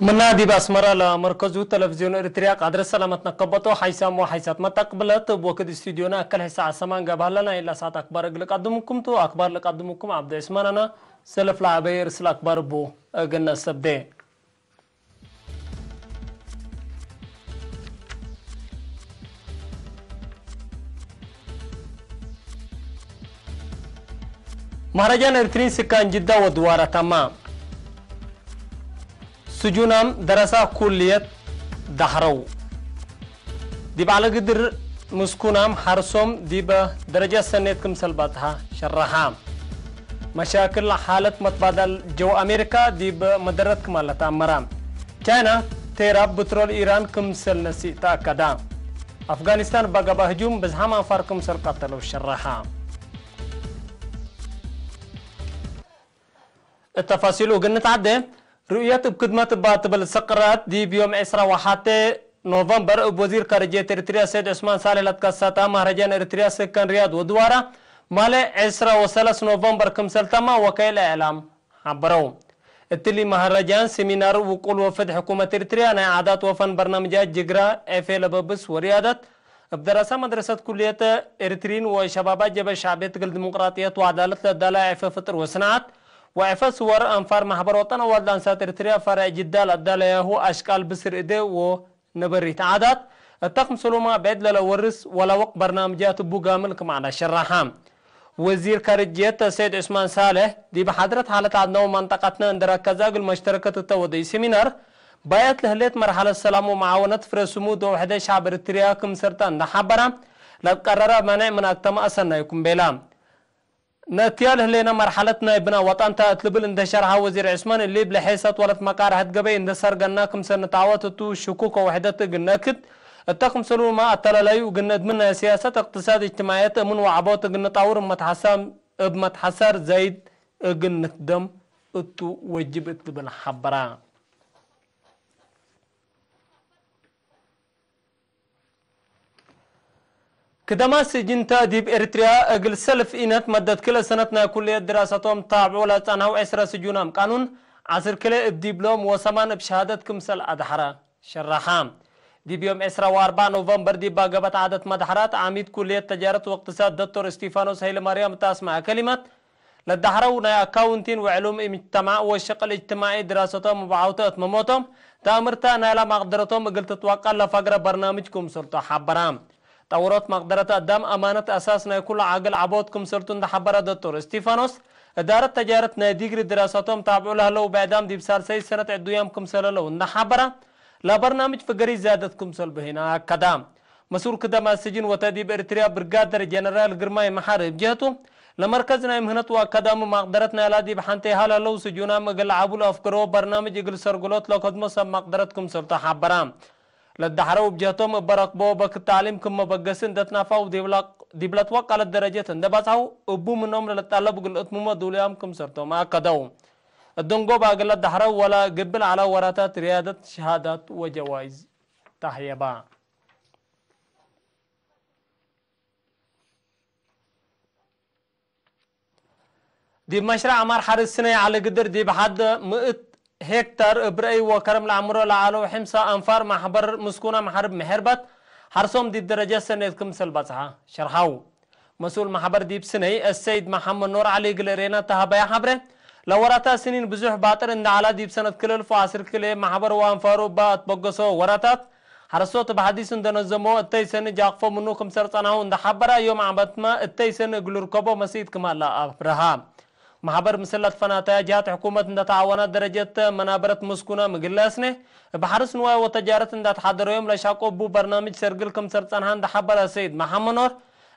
من نادي بأسمرة لمركزو تلفزيون إريتريا قادر سلامتنا قبطو حيسام وحيسات ما تقبلت بوكد استوديونا كل ساعة سمان قبل لنا إلا ساعة أكبر لك قدمكم تو أكبر لك قدمكم عبد اسماننا سلف لعبير سل أكبر بو قلنا السبدي مهرجان إريترين سكان جدة ودوارة تمام سجونام دراسة كلية دحرو دي على قدر مسكونام حرسوم دي بدرجة سنتكم سلباتها شرحام مشاكل حالة متبادل جو أمريكا دي بمدرتكم على تأمرام كانا تيراب بترول إيران كم سل نسي تأكدا أفغانستان بقى بهجوم بزحام أنفاركم سل قتلوا شرحام التفاصيل وقلنا تعدي رؤية بخدمة باتبل السقرات دي بيوم 21 نوفمبر وزير خارجية إريتريا سيد عثمان صالح لتكساتا مهرجان إريتريا سكان رياض ودوارا مالي 23 نوفمبر كم سلتما وكيل إعلام عبرو التلي مهرجان سيمينار وقول وفد حكومة إريتريا نا عادات وفن برنامجات جغرا افيل ببس وريادت بدراسة مدرسة كلية إريترين وشبابات جبل شعبية الديمقراطية وعدالة الدالة عفة فطر وصناعات وعفة صور أنفار محبر وطن والدان ساتر إريتريا فرع جدال الدالة هو أشكال بسر إيدي ونبريت عادات التقم سلوما بعد للورس ولا وقت برنامجات بوغامل كمعنا شرحام وزير خارجية سيد عثمان صالح دي بحضرة حالة عدنا ومنطقتنا اندرا كزاق المشتركة التوضي سيمينار بايت لهليت مرحلة السلام ومعاونة فرسمو دو وحدة شعب إريتريا كم سرطان نحبرا لقرر منع من أكتم أسنا يكون بيلام نتيال هلينا مرحلتنا ابنا وطن تأتلبل اندشارها وزير عثمان اللي بلحيسات ولت مقار هدقبي اندسار قناكم سنة عواتتو شكوك وحدت قناكد التقم سلو ما أطلالي وقند منا سياسة اقتصاد اجتماعيات من وعبوت قنت عور متحسر زايد قنت دم اتو وجبت بنا حبرا كدما سجن تاديب إريتريا أقل سلف إنت مدد كل سنتنا كلية دراستهم تابعوا لتنهو 10 سجونام قانون عصر كلا بدبلوم وسمان بشهادة كمسل أدحرة شرحام دي بيوم 14 نوفمبر دي باقبت عادة مدحرات عميد كلية تجارة واقتصاد دكتور ستيفانوس هيل مريم تاسمع كلمات للدحرة ونايا أكاونتين وعلوم اجتماع والشق الاجتماعي دراستهم وبعوتات مموتهم تامرتا نالا مقدرتهم قلت تتوقع لفقر برنامجكم سلطة حبرام تورط مقدرة الدم أمانة أساسنا كل عقل عبودكم سلطون حبرة دكتور ستيفانوس إدارة تجارة ناديجر دراساتهم تابعوا لها لو بعدام دي بسار سي سنة عدويامكم سلالو نحبرة لا برنامج فقري زادتكم سلبهنا كدام مسؤول كدام السجن وتديب إريتريا برغادر جنرال قرماي محارب جهته لمركزنا مهنة وكدام مقدرتنا لا دي بحنتي هلا لو سجونا مقل عبول أفكرو برنامج يقل سرقلوت لو قدمو سب مقدرتكم سلطة حبرام للدحرو بجهتهم برقبو بك التعليم كم بقسن دتنافاو ديبلت وقع على الدرجات اندباساو ابو منهم للطلب قل اتموما دوليام كم سرتو ما كدو الدنقو باقل الدحرو ولا قبل على وراتات ريادة شهادات وجوائز تحية با دي مشروع عمار حارس سنة على قدر دي بحد 100 هكتار ابرأي وكرم العمرو لعالو حمسة أنفار محبر مسكونة محارب محربت حرصهم دي الدرجة سنة كم سلبتها شرحاو مسؤول محبر دي بسنة السيد محمد نور علي قلرينا تهبايا حبره لوراتا سنين بزوح باطر ان على دي بسنة كل الفعصر كل محبر وانفارو بات بقصو وراتات حرصوت بحديث دنزمو التي سنة جاقفو منو كم سرطانهو ان حبرا يوم عبتما التي سنة قلور كبو مسيد كمال لا أبرهام محبر مسلت فناتا جهات حكومة تعاونات درجة منابرة مسكونة مقلاسنه بحرس نوايا وتجارة تحضر يوم لشاقو بو برنامج سرقل كم سرطانهان حبر السيد محمد نور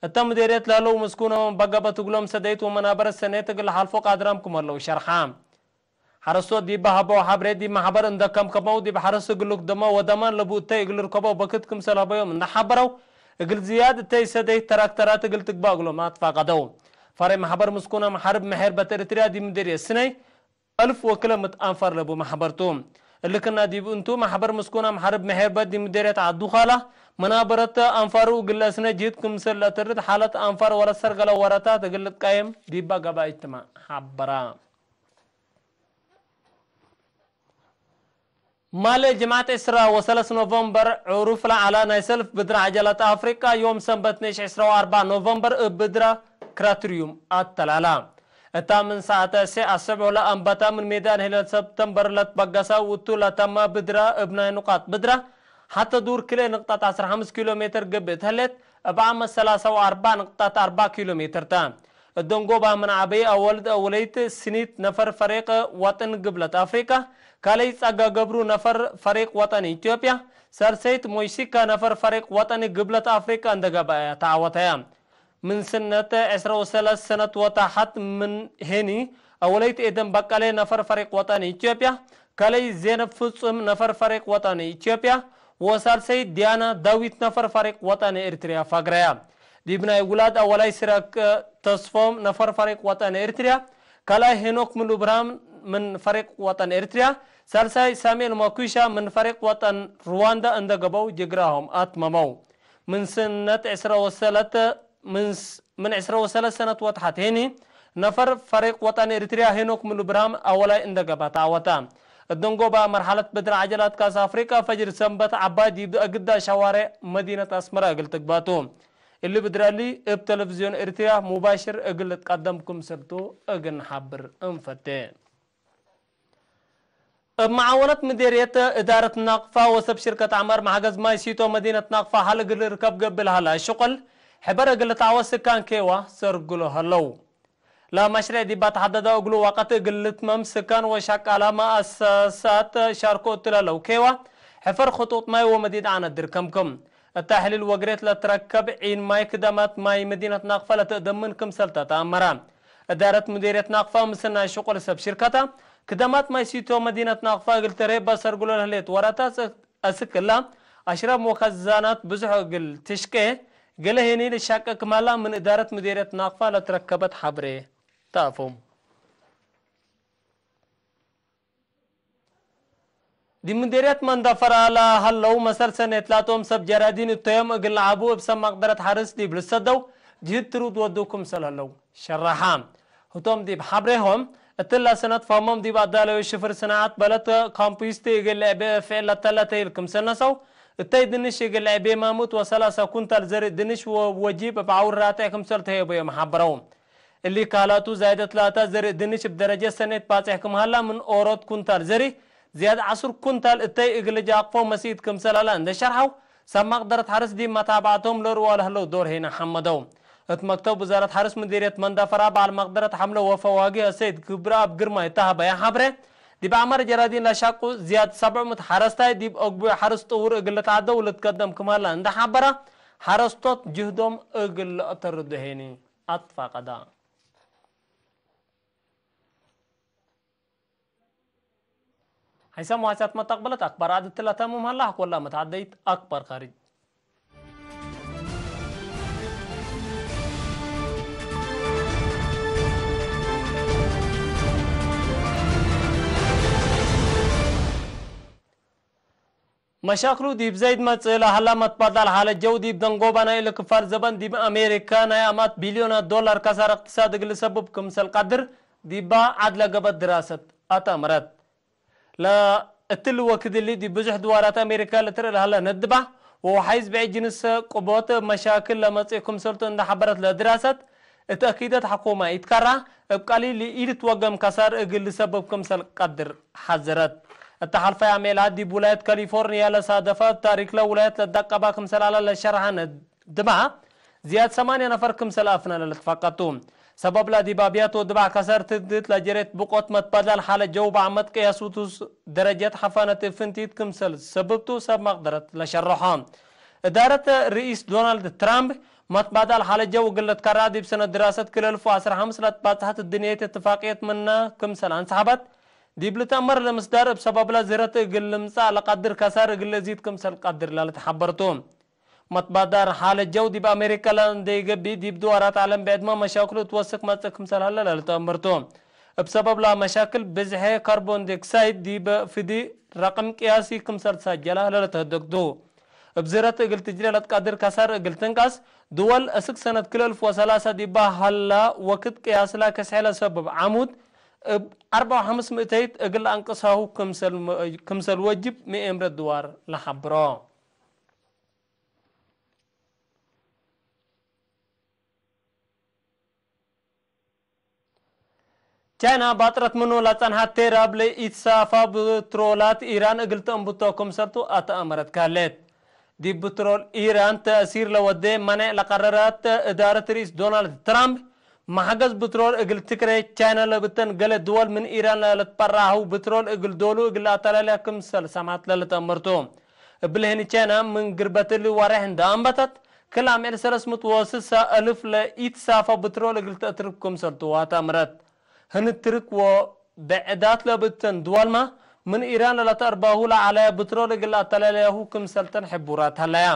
التم ديريت لالو مسكونة بقبة تقلوم سديت ومنابر السنة تقل حالفو قادرام كمالو شرحام حرسو دي بحبو حبري دي محبر اندكم كمو دي بحرس قلوك دما ودمان لبو تي قلر كبو بكت كم سلابو يوم نحبرو قل زياد تي سديت تراكترات قل تقباقلو ما تفاقدو فري محبر مسكونة محارب محربة إريتريا دي مديرية السنة 1000 وكلمة أنفر لبو محبرتهم اللي كنا دي انتو محبر مسكونة محارب محربة دي مديرية عدو خالة منابرة أنفارو قل سنة جيتكم سلة ترد حالة أنفار ولا سرقل وراتات قلت قايم دي بقى اجتماع حبرا مال جماعة إسراء وثلاث نوفمبر عروف على نايسلف بدر عجلة أفريقيا يوم سنبت نيش 24 نوفمبر بدرة كراتريوم التلالا الثامن ساعة ساعة 7 لأنبتا من ميدان هلال سبتمبر لتبقسا وطولة تم بدرة ابناء نقاط بدرة حتى دور كلي نقطة 15 كيلومتر قبت هلت بعام 43 نقطة 4 كيلومتر تام الدنقوبة من عبي أوليت سنيت نفر فريق وطن قبلة أفريقيا كالي تساقا قبرو نفر فريق وطني إثيوبيا سرسيت مويسيكا نفر فريق وطني قبلة أفريقيا اندقابا تعوتيا من سنة 13 سنة وتحت من هني أوليت إدن بقالي نفر فريق وطني إثيوبيا كالي زينب فصم نفر فريق وطني إثيوبيا وسرسيت ديانا داويت نفر فريق وطني إريتريا فقريا ديبنا ولاد أولاي سراك تصفوم نفر فريق وطني إريتريا كالي هنوك من إبراهيم من فريق وطن إريتريا سالساي ساميل موكوشا من فريق وطن رواندا اندقبو جقراهم اتممو من سنة من 13 سنة وتحت هيني نفر فريق وطن إريتريا هنوك من إبراهيم أولا اندقبا تعوتا الدنقوبة مرحلة بدر عجلات كاس أفريقيا فجر سنبت عباد يبدأ قدا شوارع مدينة أسمرا قلت تقباتو اللي بدرالي بتلفزيون إريتريا مباشر قلت قدمكم سرتو اقن حبر انفتين معاونة مديرية إدارة ناقفة وسب شركة عمار محجز ماي سيتو مدينة ناقفة حال قل ركب قبل هلا شغل حبر قل تعوس كان كيوا سرقلو هلو لا مشروع دي بتحدد أقولو وقت قلت ممسكان وشك على ما أساسات شاركو تلالو كيوا حفر خطوط ماي ومديد عن الدركمكم التحليل وقريت لتركب عين ماي كدمات ماي مدينة ناقفة لتقدمنكم سلطة أمرا إدارة مديرية ناقفة مسنا شغل سب شركتها كدمات ما يسيتو مدينة ناقفة قلت ريبا سرقلو الهليت وراتا أسكلا أشرب مخزانات بزح قل تشكي قل هيني لشاكة كمالا من إدارة مديرية ناقفة لتركبت حبري تافهم دي مديرية من دفر على هلو مسر سنة تلاتهم سب جرادين التيم قل عبو بسم مقدرة حرس دي بلسدو جهد ترود ودوكم سلهلو شرحام هتوم دي بحبريهم التلا سنة فهمهم دي بعد ذلك الشفر سنوات بلت كامبيستي يقل لعبة فعل التلا تيلكم سنة سو التاي دنش يقل لعبة ماموت وسلاسة كنت الزر دنش ووجيب بعور راتعكم سلت هي بيا محبرهم اللي كالاتو زايدة ثلاثة زر دنش بدرجة سنة باتعكم هلا من أورد كنت الزري زيادة عصر كنت التاي يقل جاقفو مسيدكم سلالا عند شرحو سما قدرت حرس دي متابعتهم لروا هلو دور هنا حمدهم مكتب وزارة حرس مديرية مندفرة بعد مقدرة حملة وفواقع سيد كبرى بقرمة يتهب يا حبره دي بعمر جرادين لشاقو زياد 7 متحرستا دي بأقبو حرس طور اقل تعدو ولتقدم كمالا عند حبره حرستوت جهدهم اقل اتردهيني اطفا قدا حيثم واسات متقبلت اكبر عدد 3 ممهلا ولا متعديت اكبر خارج مشاكلو ديب زايد ما تصيلا هلا ما تبادل حالة جو ديب دنقوبانا إلى كفار زبان ديب أمريكا نايامات بليون دولار كسر اقتصاد قل سبب كمسل قدر ديبا عدل قبل دراسة أتمرت لا التلو وكد اللي دي بزح دوارات أمريكا لتر هلا ندبه وحيز بعيد جنس قبوات مشاكل لما تصيكم سلطة عند حبرت لدراسة التأكيدات حكومة يتكرر بقالي اللي توقم كسر قل سبب كمسل قدر حذرت التحالف يعمل دي بولاية كاليفورنيا لصادفات تاريخ لولاية للدقبة كمسل على الشرحان دبعة زياد 8 نفر كمسل أفنا للتفاقتهم سبب لا دي بابيات ودبع كسر تدت لجريت بقوت متبادل حالة جو بعمد قياسوتوس درجات حفانة فنتيت كمسل سببتو سب مقدرة لشرحان إدارة رئيس دونالد ترامب متبادل حالة جو قلت كرادي بسنة دراسة كل 2015 لتباتحت الدنيا اتفاقية منا كمسل انسحبت دي بلتأمر لمصدر بسبب لا زرت قل مسا لقدر كسر قل زيد كمسل قدر لا تحبرتهم متبادر حال الجو دي بأمريكا لان دي قبي دي بدوارات عالم بعد ما مشاكل توثق ما كمسل هلا لا تأمرتهم بسبب لا مشاكل بزحة كربون ديوكسيد دي بفدي رقم قياسي كمسل سجلها لا تهدقدو بزرت قل تجري لا تقدر كسر قل تنقص دول اسك سنة كل 1003 دي هلا وقت قياس لا كسحلة سبب عمود 4,500 أقل أنقصه كمسل وجب مئة الدوار لحبرا چاینا باطرت منو لاتنها تيراب لإتصافا بترولات إيران أقل تنبطوكم سلطو أتأمرت كالت دي بترول إيران تأثير لودي منع لقرارات إدارة رئيس دونالد ترامب محجز بترول أقل تكري چاينا لبتن قل دول من إيران لتبراهو بترول أقل دولو أقل أطلاليكم سل سمعت للتأمرتو بلهني چاينا من قربت اللي وارحن دا أنبتت كل عمل سرس متوسط ألف لإتصافا بترول أقل تأتربكم سلطو أتأمرت هنترك وبعدات لبتن دول ما من إيران لترباه على بترول إقل أطلاليه كم سلطن حبورات هلايا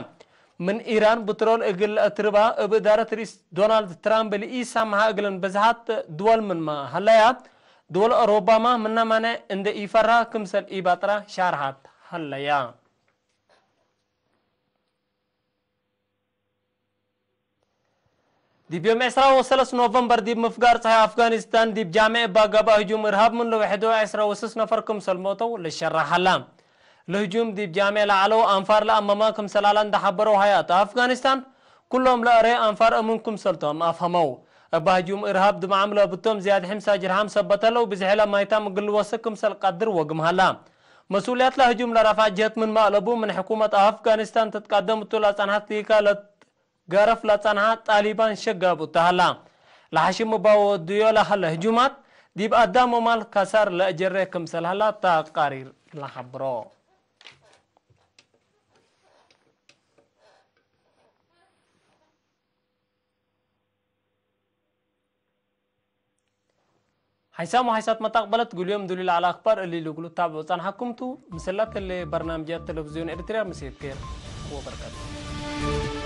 من إيران بترول إقل أتربا بإدارة رئيس دونالد ترامب لإيسا مها إقلن بزهات دول من ما هلايا دول أوروبا ما منا مانا عند إيفرها كم سل إيباترا شارحات هلايا دي بيوم 10 نوفمبر دي مفقار صحيح أفغانستان دي بجامع باقابا هجوم إرهاب من لو 11 نفركم سلموتو للشرح هلام الهجوم دي بجامع لعلو أنفار لأمامكم سلالان دحبرو حياة أفغانستان كلهم لأري أنفار أمنكم سلطهم أفهمو أبا هجوم إرهاب دم عملو بتوم زياد حمسا جرهام سبتلو بزحيلا ما يتام قل وسكم سل قدر وقم هلام مسؤوليات لهجوم لرفع جهت من مقلبو من حكومة أفغانستان تتقدم طولة عنها تيكا قرف لتنها طالبان شقابو تهلا لحشم باو ديولا هلا هجومات ديب قدامو مال كسر لأجريكم سلهلا تقارير لحبرو حيسام وحيسات ما تقبلت قول يوم دليل على أخبار اللي لقلو تابعوا حكمتو مسلات اللي برنامجات تلفزيون إريتريا مسير كير وبركاته